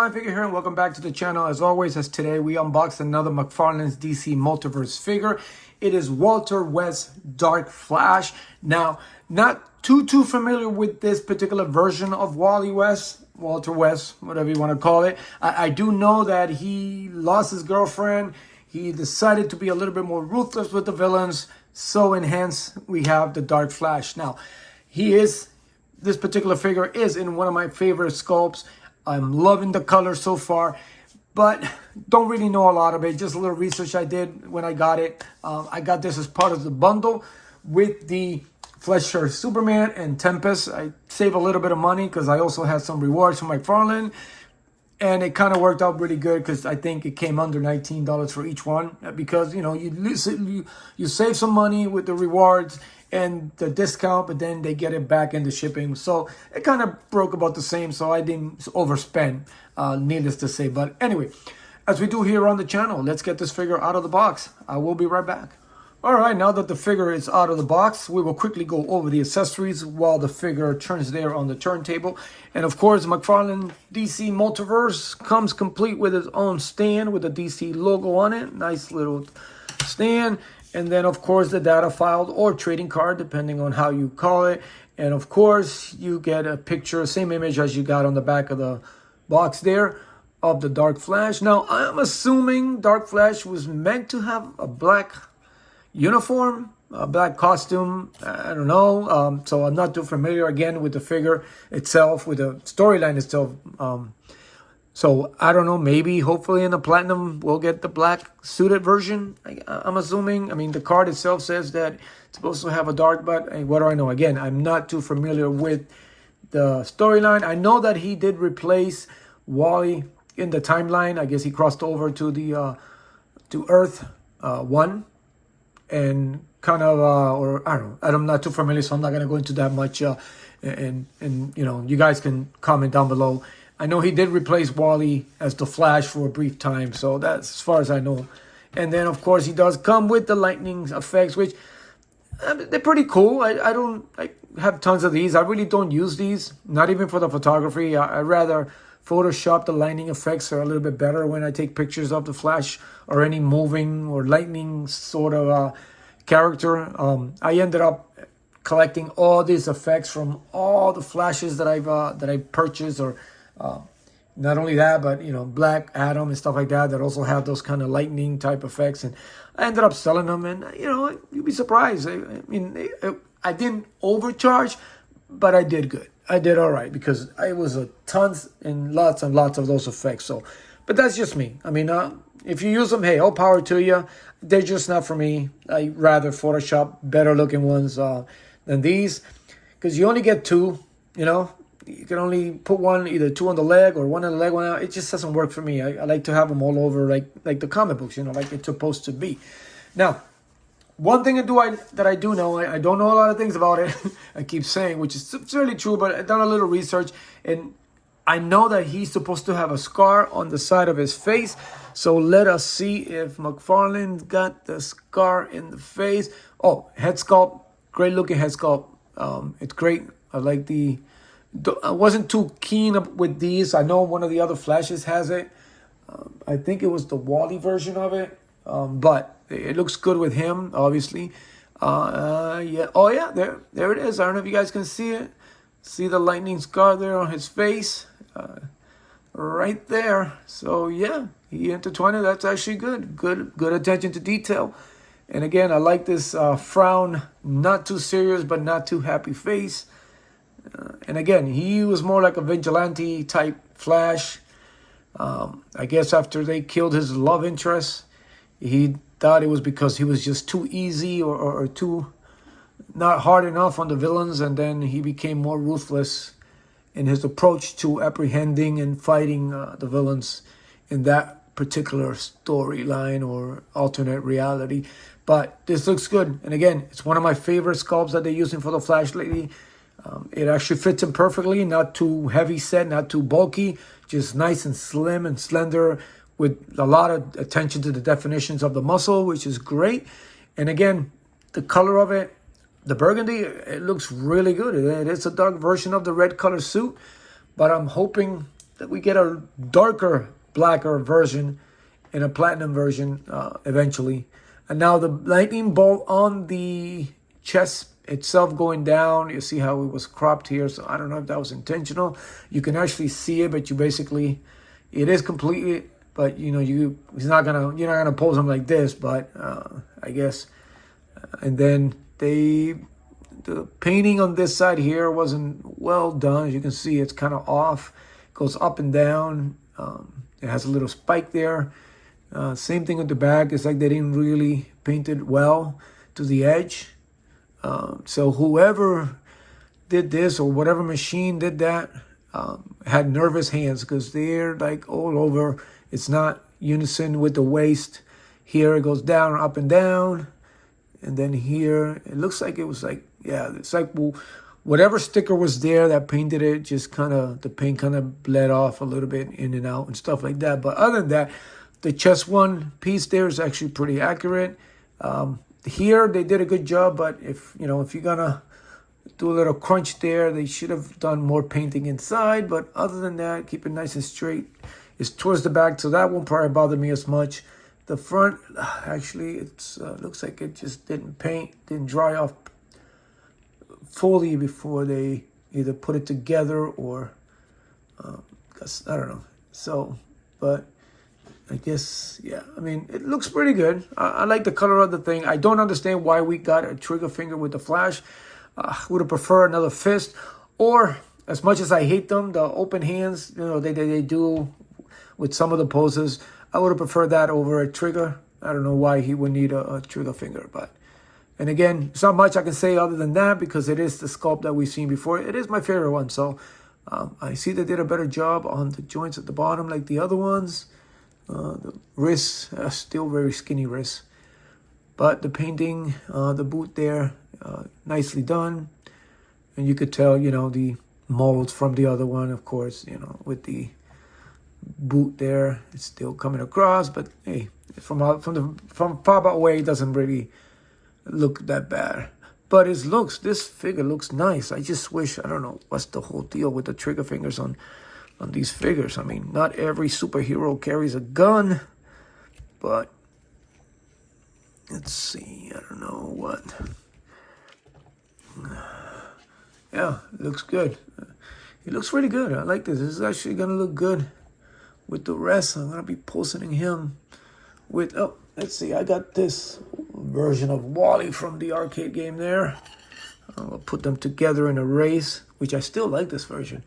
McFarlane figure here, and welcome back to the channel. As always, as today we unbox another McFarlane's DC Multiverse figure. It is Walter West Dark Flash. Now, not too familiar with this particular version of Walter West, whatever you want to call it. I do know that he lost his girlfriend. He decided to be a little bit more ruthless with the villains. So hence we have the Dark Flash. Now, this particular figure is in one of my favorite sculpts. I'm loving the color so far, but don't really know a lot of it. Just a little research I did when I got it. I got this as part of the bundle with the Fleischer Superman and Tempest. I saved a little bit of money because I also had some rewards from McFarlane, and it kind of worked out really good because I think it came under $19 for each one, because you save some money with the rewards and the discount, but then they get it back in the shipping. So it kind of broke about the same, so I didn't overspend, needless to say. But anyway, as we do here on the channel, let's get this figure out of the box. I will be right back. All right, now that the figure is out of the box, we will quickly go over the accessories while the figure turns there on the turntable. And of course, McFarlane DC Multiverse comes complete with its own stand with the DC logo on it. Nice little stand. And then, of course, the data file or trading card, depending on how you call it. And, of course, you get a picture, same image as you got on the back of the box there, of the Dark Flash. Now, I'm assuming Dark Flash was meant to have a black uniform, a black costume. I don't know. So I'm not too familiar, again, with the figure itself, with the storyline itself. So I don't know, maybe, hopefully in the Platinum, we'll get the black suited version, I'm assuming. I mean, the card itself says that it's supposed to have a dark, but what do I know? Again, I'm not too familiar with the storyline. I know that he did replace Wally in the timeline. I guess he crossed over to the to Earth 1 and kind of, or I don't know. I'm not too familiar, so I'm not going to go into that much. And you know, you guys can comment down below. I know he did replace Wally as the Flash for a brief time, so that's as far as I know. And then, of course, he does come with the lightning effects, which they're pretty cool. I have tons of these. I really don't use these, not even for the photography. I rather Photoshop the lightning effects are a little bit better when I take pictures of the Flash or any moving or lightning sort of character. I ended up collecting all these effects from all the Flashes that I've purchased, or not only that, but you know, Black Adam and stuff like that also have those kind of lightning type effects, and I ended up selling them. And you know, you'd be surprised. I mean, I didn't overcharge, but I did good. I did all right because I was tons and lots of those effects. So, but that's just me. I mean, if you use them, hey, all power to you. They're just not for me. I rather Photoshop better looking ones than these, because you only get two. You know, you can only put one, either two on the leg or one on the leg, one out. It just doesn't work for me. I like to have them all over, like the comic books, you know, like it's supposed to be. Now, one thing that I do know, I don't know a lot of things about it. I keep saying, which is really true, but I've done a little research, and I know that he's supposed to have a scar on the side of his face. So let us see if McFarlane's got the scar in the face. Oh, head sculpt, great looking head sculpt. It's great. I like I wasn't too keen with these. I know one of the other Flashes has it. I think it was the Wally version of it. But it looks good with him, obviously. Yeah. Oh, yeah. There it is. I don't know if you guys can see it. See the lightning scar there on his face. Right there. So, yeah. He intertwined it. That's actually good. Good attention to detail. And again, I like this frown. Not too serious, but not too happy face. And again, he was more like a vigilante type Flash. I guess after they killed his love interest, he thought it was because he was just too easy or too not hard enough on the villains. And then he became more ruthless in his approach to apprehending and fighting the villains in that particular storyline or alternate reality. But this looks good. And again, it's one of my favorite sculpts that they're using for the Flash lately. It actually fits him perfectly, not too heavy set, not too bulky, just nice and slim and slender with a lot of attention to the definitions of the muscle, which is great. And again, the color of it, the burgundy, it looks really good. It is a dark version of the red color suit, but I'm hoping we get a darker, blacker version and a platinum version eventually. And now the lightning bolt on the chest itself going down, you see how it was cropped here. So I don't know if that was intentional. You can actually see it, but you basically, it is completely, but you know, you're not gonna pose them like this, but I guess. And then the painting on this side here wasn't well done. As you can see, it's kind of off. It goes up and down. It has a little spike there. Same thing with the back. It's like they didn't really paint it well to the edge. So whoever did this or whatever machine did that had nervous hands, because they're like all over. It's not unison with the waist. Here it goes down, up and down. And then here, it looks like it was like, yeah, it's like whatever sticker was there that painted it, just kind of, the paint kind of bled off a little bit in and out and stuff like that. But other than that, the chest one piece there is actually pretty accurate. Here, they did a good job, but if you're gonna do a little crunch there, they should have done more painting inside. But other than that, keep it nice and straight. It's towards the back, so that won't probably bother me as much. The front, actually, it's looks like it just didn't dry off fully before they either put it together or, I don't know. So, but I guess, yeah, I mean, it looks pretty good. I like the color of the thing. I don't understand why we got a trigger finger with the flash. Would have preferred another fist, or as much as I hate them, the open hands, they do with some of the poses. I would have preferred that over a trigger. I don't know why he would need a trigger finger, but, and again, it's not much I can say other than that, because it is the sculpt that we've seen before. It is my favorite one, so I see they did a better job on the joints at the bottom like the other ones. The wrists, still very skinny wrists. But the painting, the boot there, nicely done. And you could tell, the molds from the other one, of course, with the boot there, it's still coming across. But hey, from far away, it doesn't really look that bad. But this figure looks nice. I just wish, I don't know, what's the whole deal with the trigger fingers on these figures. I mean, not every superhero carries a gun, but let's see, I don't know what. Yeah, it looks good. It looks really good. I like this. This is actually gonna look good with the rest. I'm gonna be posting him with, let's see, I got this version of Wally from the arcade game there. I'll put them together in a race, which I still like this version.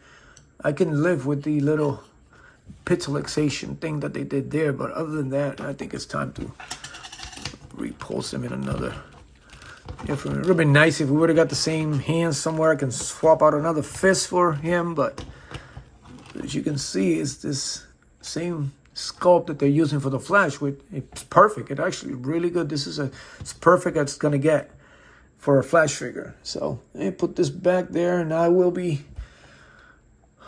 I can live with the little pixelization thing that they did there, but other than that, I think it's time to repost him in another. It would have been nice if we would have got the same hands somewhere. I can swap out another fist for him, but as you can see, it's this same sculpt that they're using for the Flash. It's perfect. It's actually really good. It's perfect as it's gonna get for a Flash figure. So I put this back there, and I will be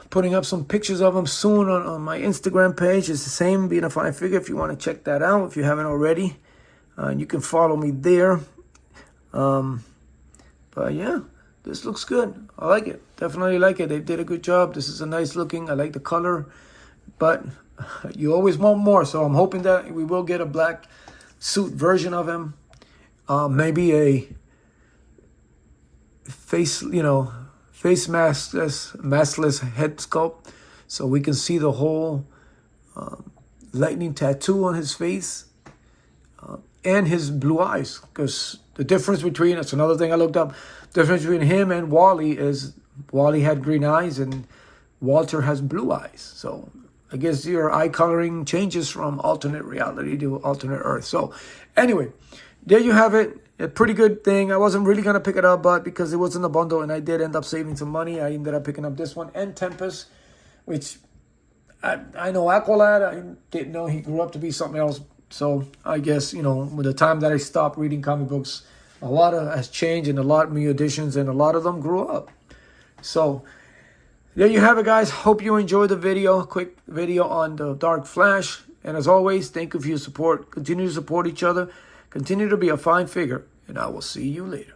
putting up some pictures of him soon on my Instagram page. It's the same, Being a Fine Figure, if you want to check that out, if you haven't already. You can follow me there. But yeah, this looks good. I like it. Definitely like it. They did a good job. This is a nice looking. I like the color. But you always want more. So I'm hoping that we will get a black suit version of him. Maybe a face maskless head sculpt, so we can see the whole lightning tattoo on his face and his blue eyes. Because the difference between, that's another thing I looked up, the difference between him and Wally is Wally had green eyes and Walter has blue eyes. So I guess your eye coloring changes from alternate reality to alternate Earth. So anyway, there you have it. A pretty good thing. I wasn't really going to pick it up, but because it was in the bundle and I did end up saving some money, I ended up picking up this one and Tempest, which I know MacLeod. I didn't know he grew up to be something else. So I guess, with the time that I stopped reading comic books, a lot has changed and a lot of new additions, and a lot of them grew up. So there you have it, guys. Hope you enjoyed the video. Quick video on the Dark Flash. And as always, thank you for your support. Continue to support each other. Continue to be a fine figure, and I will see you later.